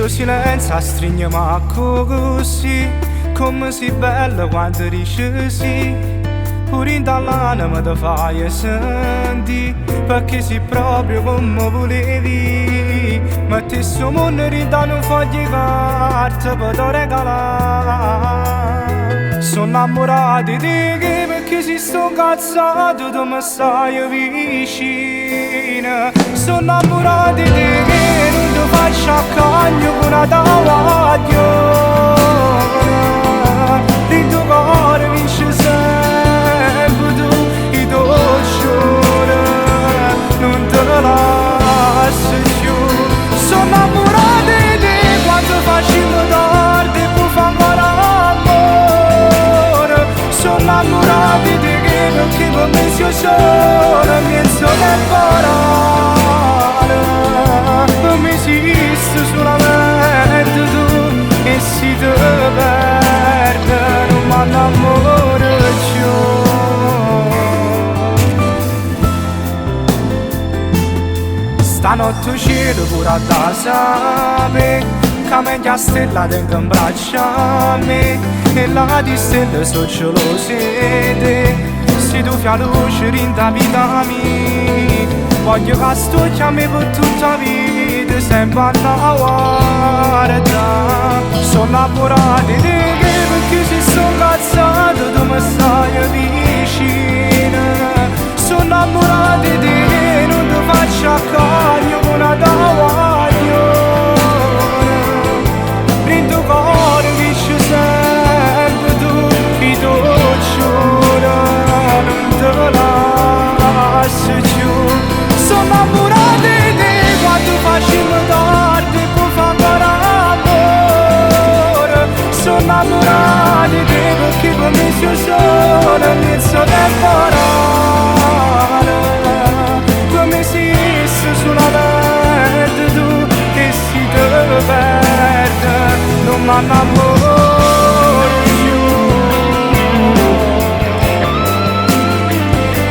tuo silenzio stringiamo così, come si bella quando dici sì. Pure in dall'anima ti fai sentire, perché sei proprio come volevi. Ma te sto mondo rinda non fogli carta per te regalare. Sono innamorato di te perché si sto incazzato, tu mi stai vicino. Sono innamorato di te che non ti faccio accanto con una tavoglio. Il tuo cuore vince sempre tu, i tuoi giorni non te lascio più. Sono innamorato di te quando facciamo tardi e poi fa ancora amore. Sono innamorato di te perché per me sei solo mezzo temporale. Per me esiste solamente tu e si te perde non mi innamoro più. Stanotte cielo pure a tasame, che meglio stella tengo in braccio a me. E la di stelle sono gelose, se tu fai luce rinda vita mia. Voglio che sto chiami per tutta la vita, sempre a guarda. Sono innamorato di te perché se sto incazzato tu mi stai vicino. Sono innamorato di te, non ti faccio accanto con una tavoglio. In tuo cuore vince sempre tu, i tuoi giorni non te lascio più. Sono innamorato di te quando facciamo tardi e poi fa ancora amore. Sono innamorato di te perché per me sei solo mezzo temporale. Per me esiste solamente tu e si te perde non mi innamoro più.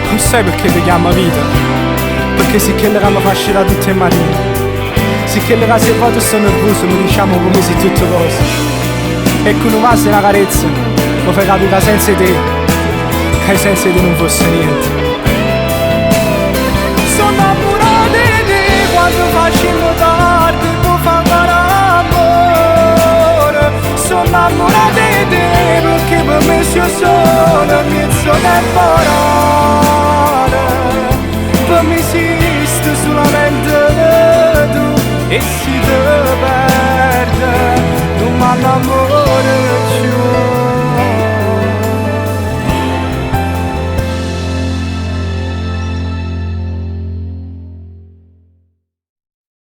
Non sai perché ti chiama vita? Perché si che mi fa scendere tutte le mattine, si che le case quando sto nervoso mi diciamo come se tutte cose. E con una una carezza mi fai capire senza te, che senza te non fosse niente. Sono innamorato di te quando facciamo tardi e poi fa ancora amore. Sono innamorato di te perché per me sei solo mezzo temporale. Per me esiste solamente tu e si te perde non mi innamoro più.